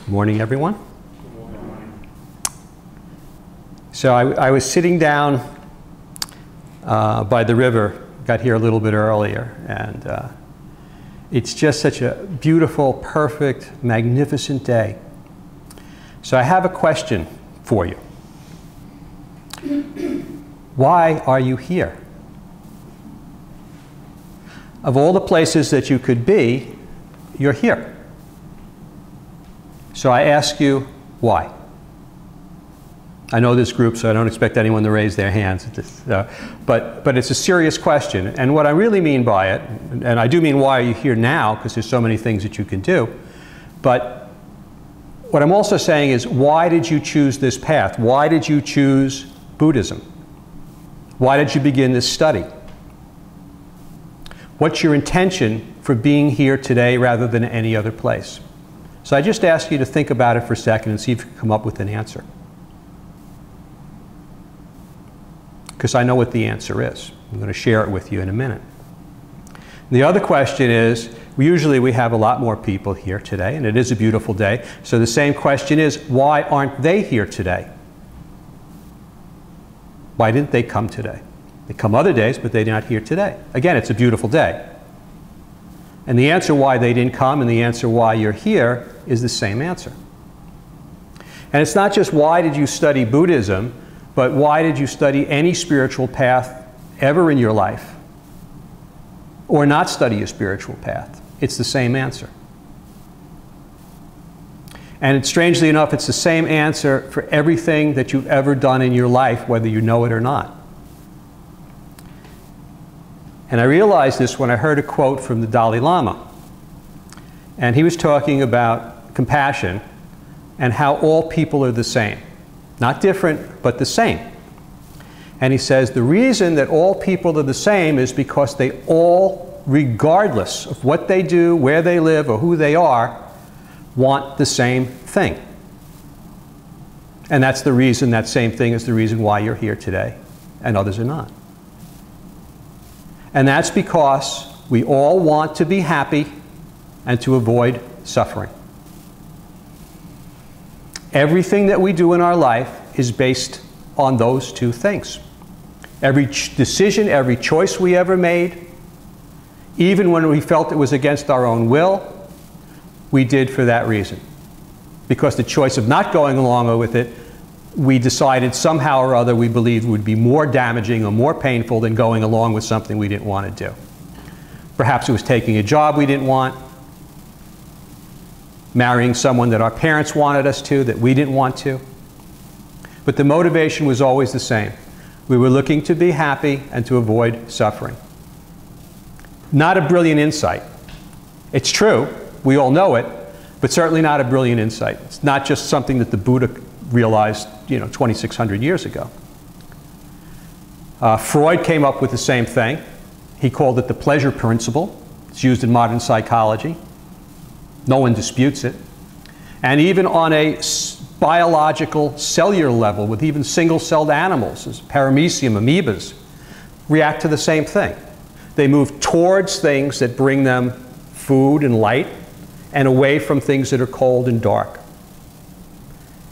Good morning, everyone. So I was sitting down by the river, got here a little bit earlier, and it's just such a beautiful, perfect, magnificent day. So I have a question for you. Why are you here? Of all the places that you could be, you're here. So I ask you, why? I know this group, so I don't expect anyone to raise their hands. But it's a serious question. And what I really mean by it, and I do mean why are you here now, because there's so many things that you can do, but what I'm also saying is, why did you choose this path? Why did you choose Buddhism? Why did you begin this study? What's your intention for being here today rather than any other place? So I just ask you to think about it for a second and see if you can come up with an answer. Because I know what the answer is. I'm going to share it with you in a minute. The other question is, usually we have a lot more people here today, and it is a beautiful day. So the same question is, why aren't they here today? Why didn't they come today? They come other days, but they're not here today. Again, it's a beautiful day. And the answer why they didn't come and the answer why you're here is the same answer. And it's not just why did you study Buddhism, but why did you study any spiritual path ever in your life? Or not study a spiritual path? It's the same answer. And strangely enough, it's the same answer for everything that you've ever done in your life, whether you know it or not. And I realized this when I heard a quote from the Dalai Lama. And he was talking about compassion and how all people are the same. Not different, but the same. And he says the reason that all people are the same is because they all, regardless of what they do, where they live, or who they are, want the same thing. And that's the reason, that same thing is the reason why you're here today, and others are not. And that's because we all want to be happy and to avoid suffering. Everything that we do in our life is based on those two things. Every decision, every choice we ever made, even when we felt it was against our own will, we did for that reason. Because the choice of not going along with it, we decided somehow or other we believed would be more damaging or more painful than going along with something we didn't want to do. Perhaps it was taking a job we didn't want, marrying someone that our parents wanted us to, that we didn't want to. But the motivation was always the same. We were looking to be happy and to avoid suffering. Not a brilliant insight. It's true, we all know it, but certainly not a brilliant insight. It's not just something that the Buddha realized, 2,600 years ago. Freud came up with the same thing. He called it the pleasure principle. It's used in modern psychology. No one disputes it. And even on a biological, cellular level, with even single-celled animals, as paramecium, amoebas, react to the same thing. They move towards things that bring them food and light, and away from things that are cold and dark.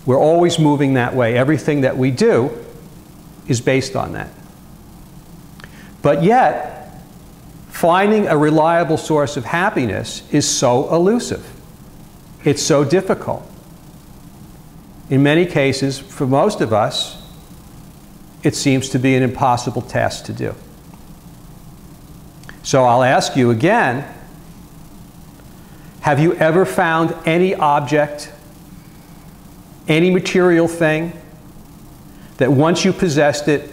We're always moving that way. Everything that we do is based on that. But yet, finding a reliable source of happiness is so elusive. It's so difficult. In many cases, for most of us, it seems to be an impossible task to do. So I'll ask you again, have you ever found any object, any material thing, that once you possessed it,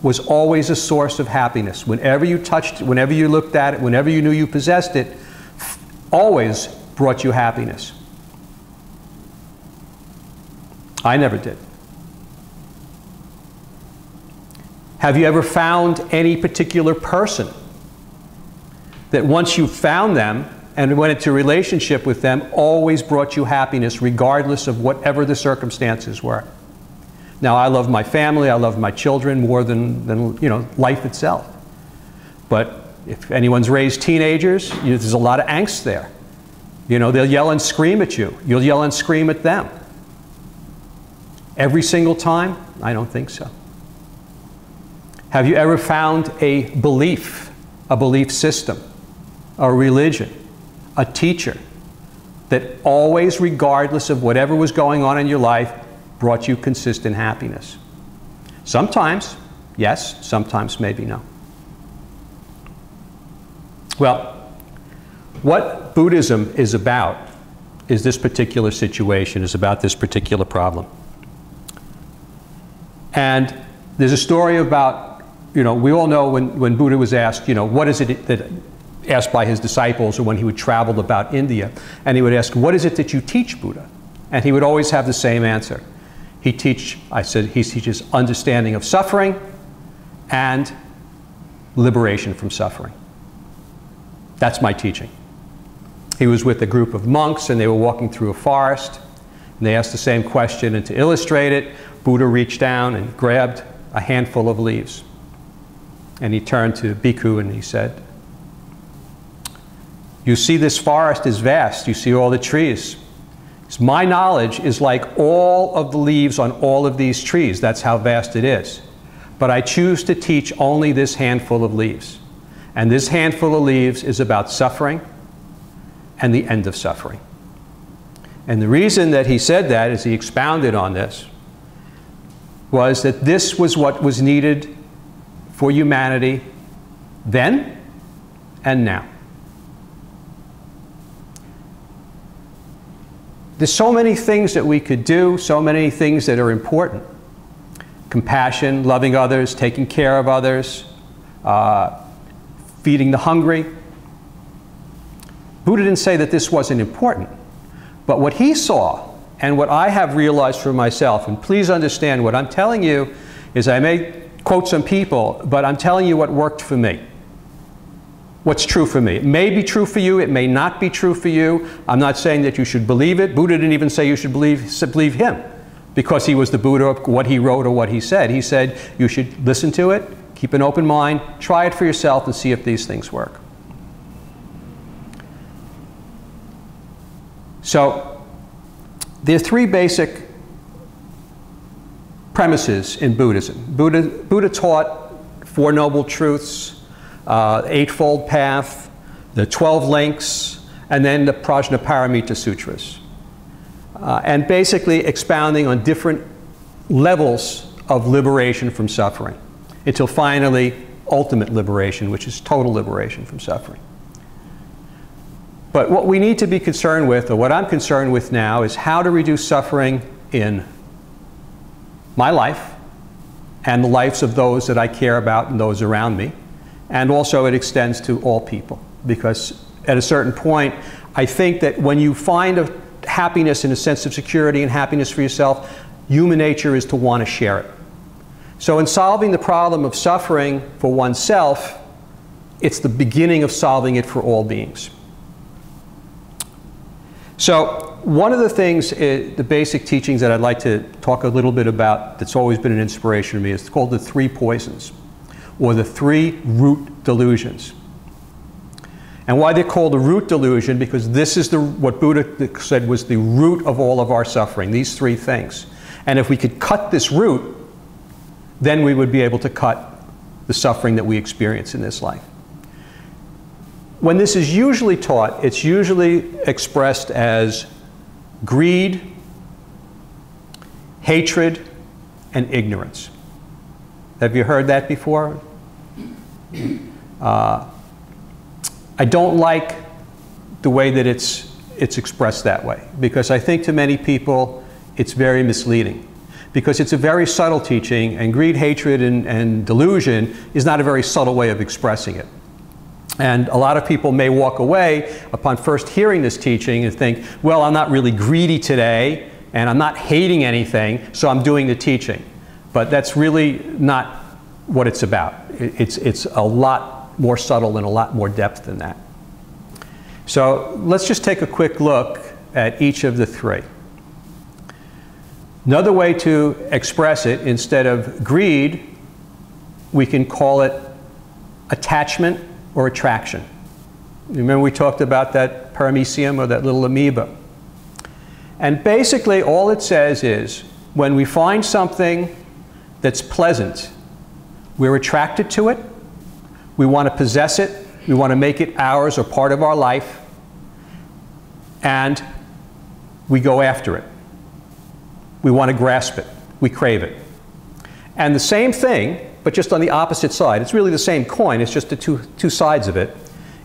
was always a source of happiness? Whenever you touched it, whenever you looked at it, whenever you knew you possessed it, always brought you happiness. I never did. Have you ever found any particular person that once you found them and went into a relationship with them, always brought you happiness regardless of whatever the circumstances were? Now, I love my family, I love my children more than life itself. But if anyone's raised teenagers, there's a lot of angst there. You know, they'll yell and scream at you. You'll yell and scream at them. Every single time? I don't think so. Have you ever found a belief system, a religion, a teacher that always, regardless of whatever was going on in your life, brought you consistent happiness? Sometimes, yes. Sometimes, maybe no. Well, what Buddhism is about is this particular situation, is about this particular problem. And there's a story about, you know, we all know when Buddha was asked, you know, what is it that, asked by his disciples, or when he would travel about India, and he would ask, what is it that you teach, Buddha? And he would always have the same answer. He teaches understanding of suffering and liberation from suffering. That's my teaching. He was with a group of monks, and they were walking through a forest, and they asked the same question, and to illustrate it, Buddha reached down and grabbed a handful of leaves. And he turned to Bhikkhu and he said, you see, this forest is vast. You see all the trees. My knowledge is like all of the leaves on all of these trees. That's how vast it is. But I choose to teach only this handful of leaves. And this handful of leaves is about suffering and the end of suffering. And the reason that he said that, as he expounded on this, was that this was what was needed for humanity then and now. There's so many things that we could do, so many things that are important. Compassion, loving others, taking care of others, feeding the hungry. Buddha didn't say that this wasn't important. But what he saw, and what I have realized for myself, and please understand what I'm telling you is, I may quote some people, but I'm telling you what worked for me. What's true for me. It may be true for you, it may not be true for you. I'm not saying that you should believe it. Buddha didn't even say you should believe him, because he was the Buddha of what he wrote or what he said. He said you should listen to it, keep an open mind, try it for yourself, and see if these things work. So there are three basic premises in Buddhism. Buddha taught Four Noble Truths, Eightfold Path, the 12 Links, and then the Prajnaparamita Sutras. And basically expounding on different levels of liberation from suffering, until finally ultimate liberation, which is total liberation from suffering. But what we need to be concerned with, or what I'm concerned with now, is how to reduce suffering in my life and the lives of those that I care about and those around me. And also it extends to all people, because at a certain point, I think that when you find a happiness and a sense of security and happiness for yourself, human nature is to want to share it. So in solving the problem of suffering for oneself, it's the beginning of solving it for all beings. So one of the things, the basic teachings that I'd like to talk a little bit about that's always been an inspiration to me, is called the 3 poisons, or the 3 root delusions. And why they're called the root delusion, because this is what Buddha said was the root of all of our suffering, these 3 things. And if we could cut this root, then we would be able to cut the suffering that we experience in this life. When this is usually taught, it's usually expressed as greed, hatred, and ignorance. Have you heard that before? I don't like the way that it's expressed that way, because I think to many people it's very misleading. Because it's a very subtle teaching, and greed, hatred, and delusion is not a very subtle way of expressing it. And a lot of people may walk away upon first hearing this teaching and think, well, I'm not really greedy today, and I'm not hating anything, so I'm doing the teaching. But that's really not what it's about. It's a lot more subtle and a lot more depth than that. So let's just take a quick look at each of the 3. Another way to express it, instead of greed, we can call it attachment or attraction. Remember we talked about that paramecium, or that little amoeba. And basically all it says is, when we find something that's pleasant, we're attracted to it, we want to possess it, we want to make it ours or part of our life, and we go after it. We want to grasp it. We crave it. And the same thing, but just on the opposite side, it's really the same coin, it's just the two sides of it,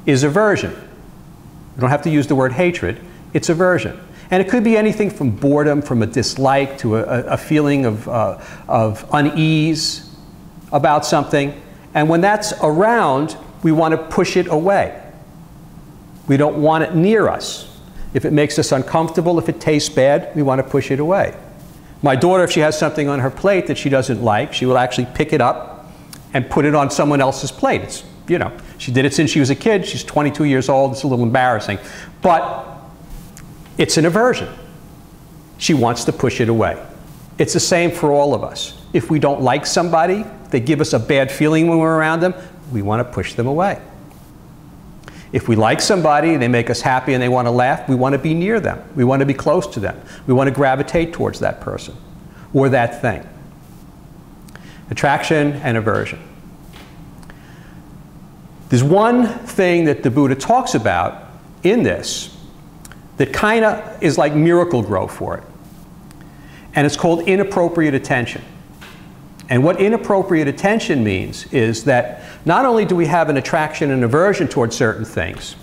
is aversion. You don't have to use the word hatred, it's aversion. And it could be anything from boredom, from a dislike, to a feeling of unease about something. And when that's around, we want to push it away. We don't want it near us. If it makes us uncomfortable, if it tastes bad, we want to push it away. My daughter, if she has something on her plate that she doesn't like, she will actually pick it up and put it on someone else's plate. It's, you know, she did it since she was a kid. She's 22 years old. It's a little embarrassing. But it's an aversion. She wants to push it away. It's the same for all of us. If we don't like somebody, they give us a bad feeling when we're around them, we want to push them away. If we like somebody, they make us happy and they want to laugh, we want to be near them. We want to be close to them. We want to gravitate towards that person or that thing. Attraction and aversion. There's one thing that the Buddha talks about in this that kind of is like miracle grow for it. And it's called inappropriate attention. And what inappropriate attention means is that not only do we have an attraction and aversion towards certain things,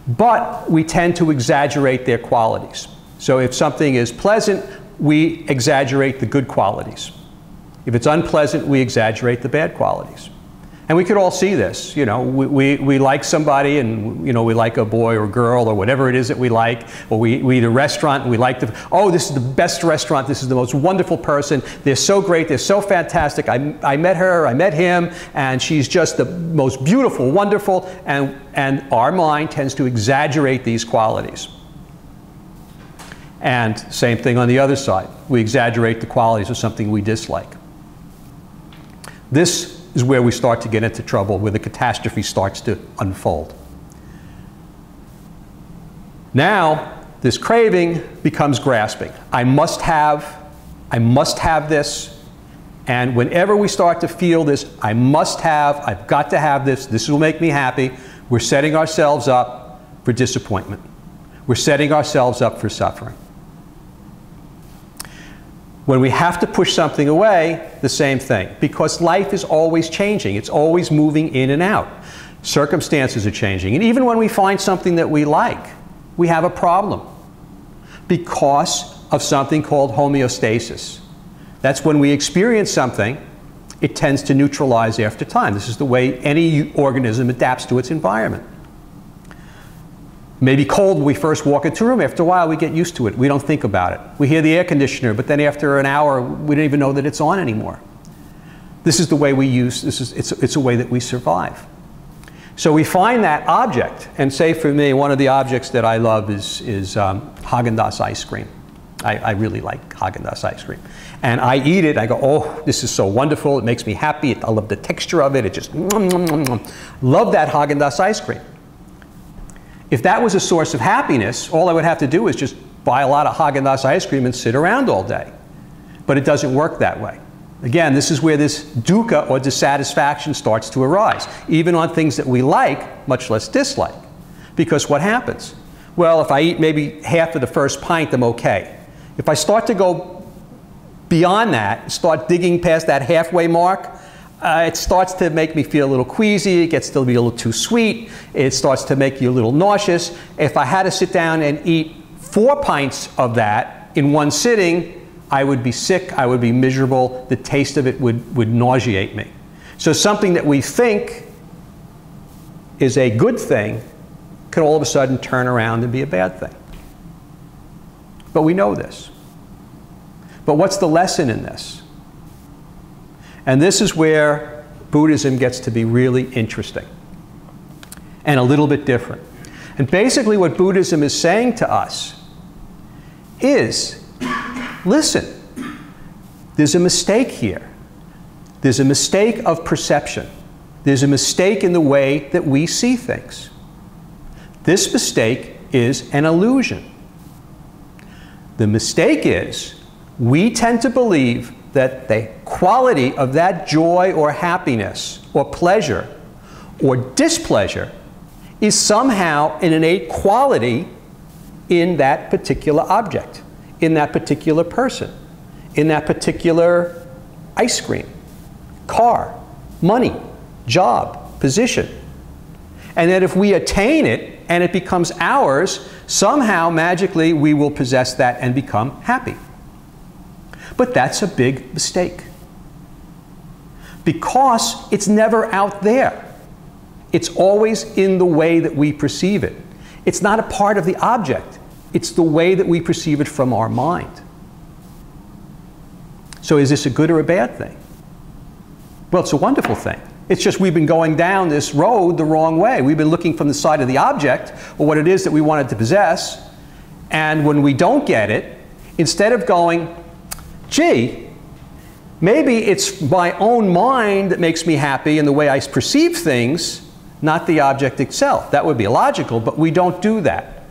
but we tend to exaggerate their qualities. So if something is pleasant, we exaggerate the good qualities. If it's unpleasant, we exaggerate the bad qualities. And we could all see this. You know, we like somebody, and you know, we like a boy or girl or whatever it is that we like, or we eat a restaurant and we like the, oh, this is the best restaurant, this is the most wonderful person, they're so great, they're so fantastic, I met her, I met him, and she's just the most beautiful, wonderful, and our mind tends to exaggerate these qualities. And same thing on the other side. We exaggerate the qualities of something we dislike. This is where we start to get into trouble, where the catastrophe starts to unfold. Now, this craving becomes grasping. I must have this, and whenever we start to feel this, I've got to have this will make me happy, we're setting ourselves up for disappointment. We're setting ourselves up for suffering. When we have to push something away, the same thing. Because life is always changing. It's always moving in and out. Circumstances are changing. And even when we find something that we like, we have a problem because of something called homeostasis. That's when we experience something, it tends to neutralize after time. This is the way any organism adapts to its environment. Maybe cold when we first walk into a room. After a while, we get used to it. We don't think about it. We hear the air conditioner, but then after an hour, we don't even know that it's on anymore. This is the way we use, it's a way that we survive. So we find that object, and say for me, one of the objects that I love is Haagen-Dazs ice cream. I really like Haagen-Dazs ice cream. And I eat it, I go, oh, this is so wonderful, it makes me happy, I love the texture of it, it just, love that Haagen-Dazs ice cream. If that was a source of happiness, all I would have to do is just buy a lot of Haagen-Dazs ice cream and sit around all day. But it doesn't work that way. Again, this is where this dukkha or dissatisfaction starts to arise, even on things that we like, much less dislike. Because what happens? Well, if I eat maybe half of the first pint, I'm okay. If I start to go beyond that, start digging past that halfway mark, it starts to make me feel a little queasy, it gets to be a little too sweet, it starts to make you a little nauseous. If I had to sit down and eat 4 pints of that in one sitting, I would be sick, I would be miserable, the taste of it would nauseate me. So something that we think is a good thing can all of a sudden turn around and be a bad thing. But we know this. But what's the lesson in this? And this is where Buddhism gets to be really interesting and a little bit different. And basically what Buddhism is saying to us is, listen, there's a mistake here. There's a mistake of perception. There's a mistake in the way that we see things. This mistake is an illusion. The mistake is we tend to believe that the quality of that joy or happiness or pleasure or displeasure is somehow an innate quality in that particular object, in that particular person, in that particular ice cream, car, money, job, position. And that if we attain it and it becomes ours, somehow magically we will possess that and become happy. But that's a big mistake, because it's never out there. It's always in the way that we perceive it. It's not a part of the object. It's the way that we perceive it from our mind. So is this a good or a bad thing? Well, it's a wonderful thing. It's just we've been going down this road the wrong way. We've been looking from the side of the object, or what it is that we wanted to possess, and when we don't get it, instead of going, gee, maybe it's my own mind that makes me happy and the way I perceive things, not the object itself. That would be logical, but we don't do that.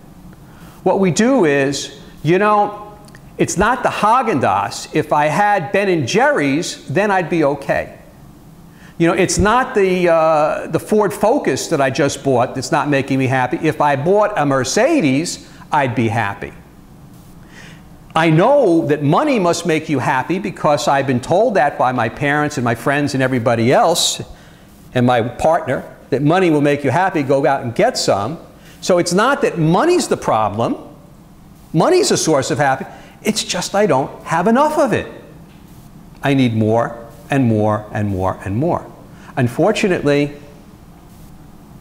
What we do is, you know, it's not the Haagen-Dazs. If I had Ben & Jerry's, then I'd be okay. You know, it's not the Ford Focus that I just bought that's not making me happy. If I bought a Mercedes, I'd be happy. I know that money must make you happy because I've been told that by my parents and my friends and everybody else and my partner, that money will make you happy, go out and get some. So it's not that money's the problem. Money's a source of happiness. It's just I don't have enough of it. I need more and more and more and more. Unfortunately,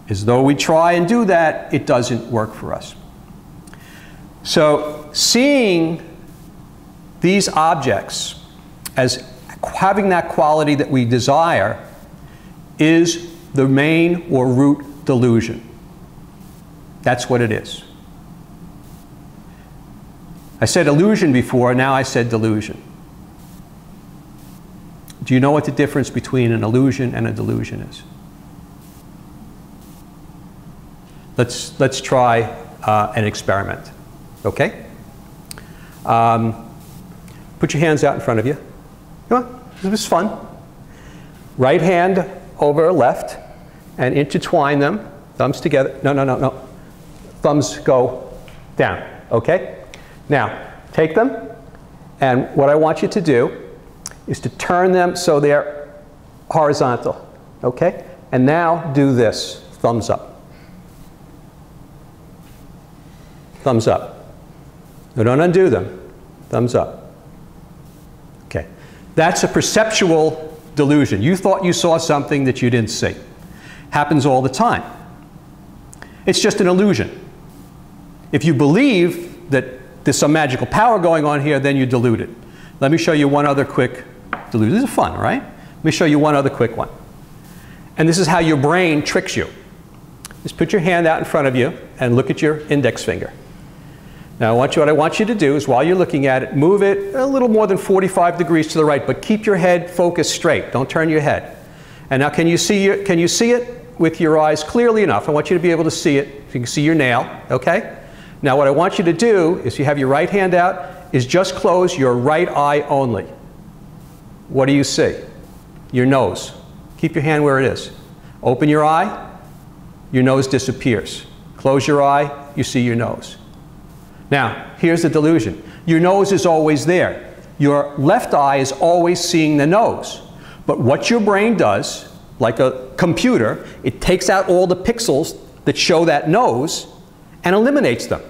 as though we try and do that, it doesn't work for us. So seeing these objects as having that quality that we desire is the main or root delusion. That's what it is. I said illusion before, now I said delusion. Do you know what the difference between an illusion and a delusion is? Let's try an experiment, okay? Put your hands out in front of you. Come on, this is fun. Right hand over left and intertwine them, thumbs together. No, no, no, no. Thumbs go down, okay? Now, take them, and what I want you to do is to turn them so they're horizontal, okay? And now do this, thumbs up. Thumbs up. No, don't undo them. Thumbs up. Okay. That's a perceptual delusion. You thought you saw something that you didn't see. Happens all the time. It's just an illusion. If you believe that there's some magical power going on here, then you delude it. Let me show you one other quick delusion. This is fun, right? Let me show you one other quick one. And this is how your brain tricks you. Just put your hand out in front of you and look at your index finger. Now, what I want you to do is, while you're looking at it, move it a little more than 45 degrees to the right, but keep your head focused straight. Don't turn your head. And now, can you see it with your eyes clearly enough? I want you to be able to see it. So you can see your nail, okay? Now, what I want you to do is, you have your right hand out, is just close your right eye only. What do you see? Your nose. Keep your hand where it is. Open your eye, your nose disappears. Close your eye, you see your nose. Now, here's the delusion. Your nose is always there. Your left eye is always seeing the nose. But what your brain does, like a computer, it takes out all the pixels that show that nose and eliminates them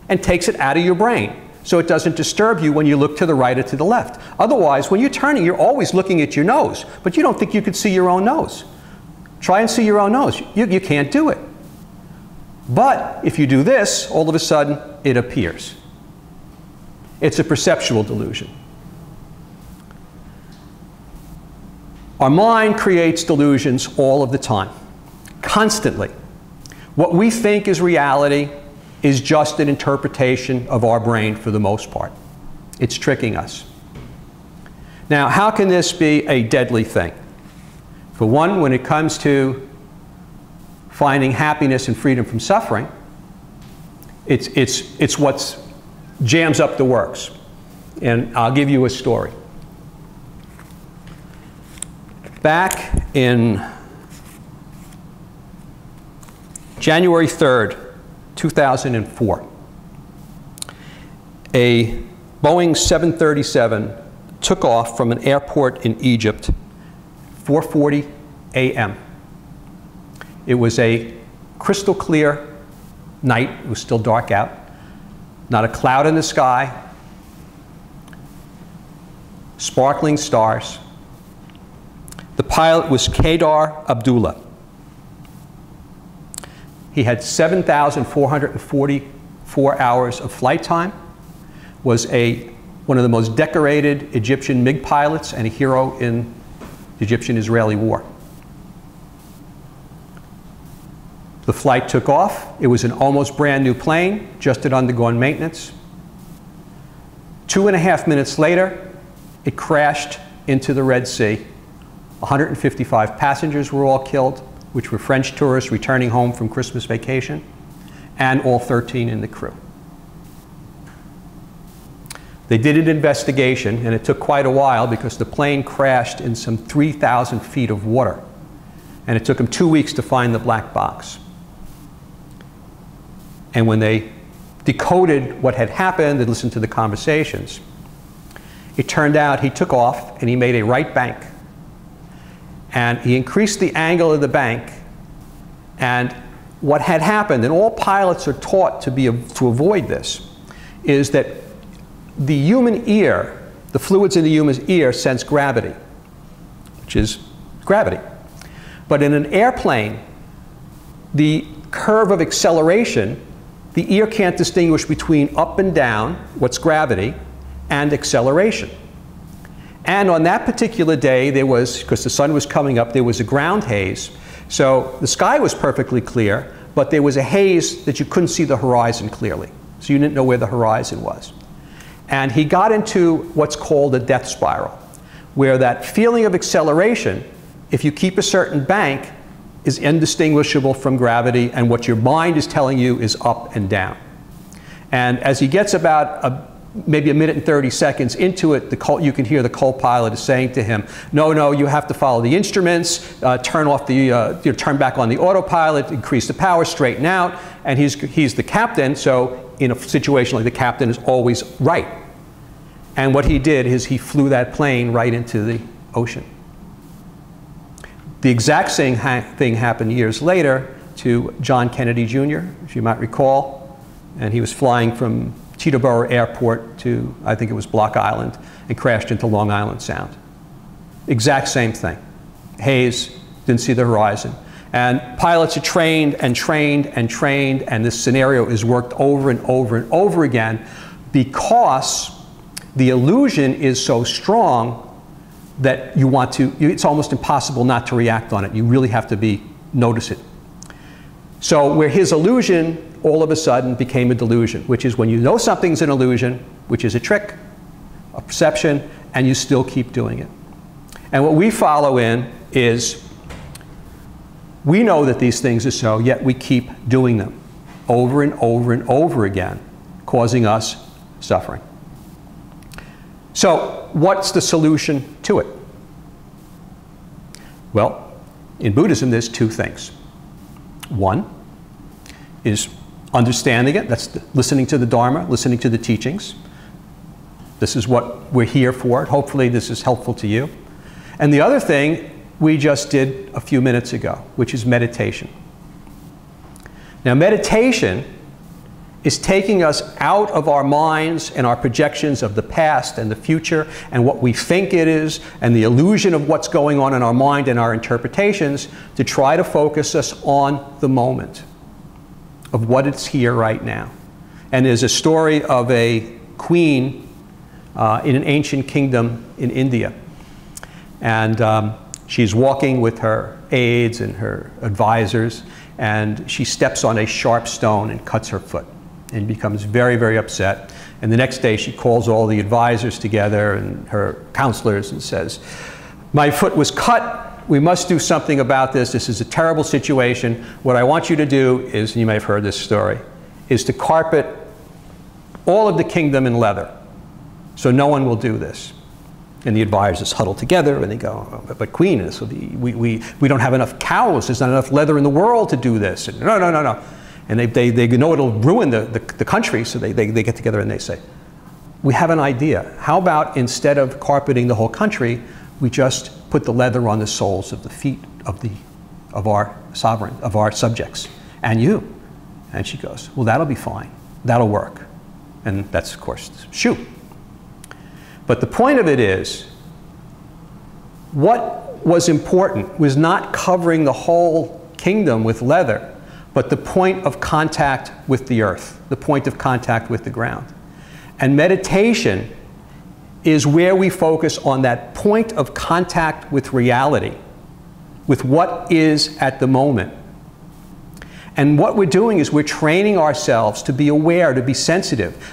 and takes it out of your brain so it doesn't disturb you when you look to the right or to the left. Otherwise, when you're turning, you're always looking at your nose, but you don't think you could see your own nose. Try and see your own nose. You can't do it. But if you do this, all of a sudden, it appears. It's a perceptual delusion. Our mind creates delusions all of the time, constantly. What we think is reality is just an interpretation of our brain for the most part. It's tricking us. Now, how can this be a deadly thing? For one, when it comes to finding happiness and freedom from suffering, It's what jams up the works. And I'll give you a story. Back in January 3rd, 2004, a Boeing 737 took off from an airport in Egypt, 4:40 a.m. It was a crystal clear night. It was still dark out. Not a cloud in the sky. Sparkling stars. The pilot was Kedar Abdullah. He had 7,444 hours of flight time, was one of the most decorated Egyptian MiG pilots and a hero in the Egyptian-Israeli War. The flight took off. It was an almost brand new plane, just had undergone maintenance. 2.5 minutes later, it crashed into the Red Sea. 155 passengers were all killed, which were French tourists returning home from Christmas vacation, and all 13 in the crew. They did an investigation, and it took quite a while because the plane crashed in some 3,000 feet of water, and it took them 2 weeks to find the black box. And when they decoded what had happened and listened to the conversations, it turned out he took off and he made a right bank. And he increased the angle of the bank. And what had happened, and all pilots are taught to avoid this, is that the human ear, the fluids in the human ear sense gravity, which is gravity. But in an airplane, the curve of acceleration, the ear can't distinguish between up and down, what's gravity, and acceleration. And on that particular day, there was, because the sun was coming up, there was a ground haze. So the sky was perfectly clear, but there was a haze that you couldn't see the horizon clearly. So you didn't know where the horizon was. And he got into what's called a death spiral, where that feeling of acceleration, if you keep a certain bank, is indistinguishable from gravity, and what your mind is telling you is up and down. And as he gets about maybe 1 minute and 30 seconds into it, you can hear the co-pilot is saying to him, no, you have to follow the instruments, turn back on the autopilot, increase the power, straighten out. And he's the captain, so in a situation like the captain is always right. And what he did is he flew that plane right into the ocean. The exact same thing happened years later to John Kennedy Jr., as you might recall. And he was flying from Teterboro Airport to, I think it was Block Island, and crashed into Long Island Sound. Exact same thing. Haze, didn't see the horizon. And pilots are trained and trained and trained, and this scenario is worked over and over and over again because the illusion is so strong that it's almost impossible not to react on it. You really have to notice it. So where his illusion all of a sudden became a delusion, which is when you know something's an illusion, which is a trick, a perception, and you still keep doing it. And what we follow in is we know that these things are so, yet we keep doing them over and over and over again, causing us suffering. So what's the solution to it? Well, in Buddhism, there's two things. One is understanding it, that's listening to the Dharma, listening to the teachings. This is what we're here for. Hopefully this is helpful to you. And the other thing we just did a few minutes ago, which is meditation. Now meditation is taking us out of our minds and our projections of the past and the future and what we think it is and the illusion of what's going on in our mind and our interpretations to try to focus us on the moment of what is here right now. And there's a story of a queen in an ancient kingdom in India. And she's walking with her aides and her advisors, and she steps on a sharp stone and cuts her foot and becomes very, very upset. And the next day she calls all the advisors together and her counselors and says, "My foot was cut. We must do something about this. This is a terrible situation. What I want you to do is," and you may have heard this story, is to carpet all of the kingdom in leather. So no one will do this. And the advisors huddle together and they go, oh, but Queen, this will be, we don't have enough cows, there's not enough leather in the world to do this. And no, no, no, no. And they know it'll ruin the country, so they get together and they say, we have an idea. How about instead of carpeting the whole country, we just put the leather on the soles of the feet of our sovereign, of our subjects, and you. And she goes, well, that'll be fine. That'll work. And that's, of course, shoot. But the point of it is, what was important was not covering the whole kingdom with leather, but the point of contact with the earth, the point of contact with the ground. And meditation is where we focus on that point of contact with reality, with what is at the moment. And what we're doing is we're training ourselves to be aware, to be sensitive,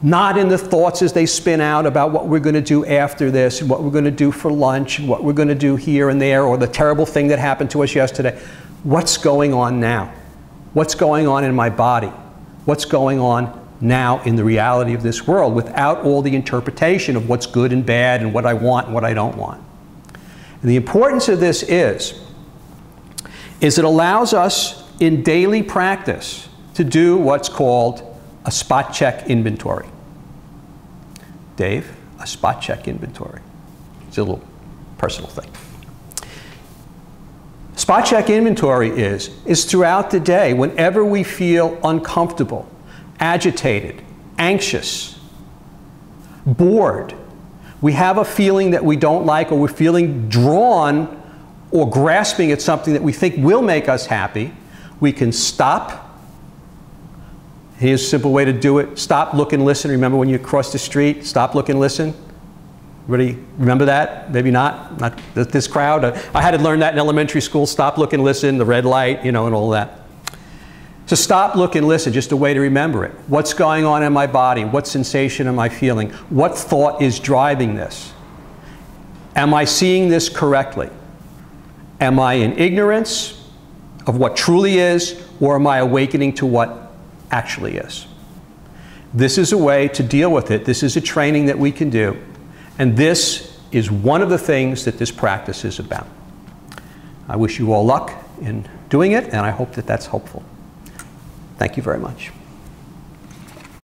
not in the thoughts as they spin out about what we're going to do after this, and what we're going to do for lunch, and what we're going to do here and there, or the terrible thing that happened to us yesterday. What's going on now? What's going on in my body? What's going on now in the reality of this world, without all the interpretation of what's good and bad and what I want and what I don't want? And the importance of this is it allows us in daily practice to do what's called a spot check inventory. Dave, a spot check inventory. It's a little personal thing. Spot check inventory is throughout the day, whenever we feel uncomfortable, agitated, anxious, bored, we have a feeling that we don't like, or we're feeling drawn or grasping at something that we think will make us happy, we can stop. Here's a simple way to do it. Stop, look, and listen. Remember when you cross the street, stop, look, and listen? Everybody remember that? Maybe not this crowd. I had to learn that in elementary school. Stop, look, and listen, the red light, you know, and all that. So stop, look, and listen, just a way to remember it. What's going on in my body? What sensation am I feeling? What thought is driving this? Am I seeing this correctly? Am I in ignorance of what truly is, or am I awakening to what actually is? This is a way to deal with it. This is a training that we can do. And this is one of the things that this practice is about. I wish you all luck in doing it, and I hope that that's helpful. Thank you very much.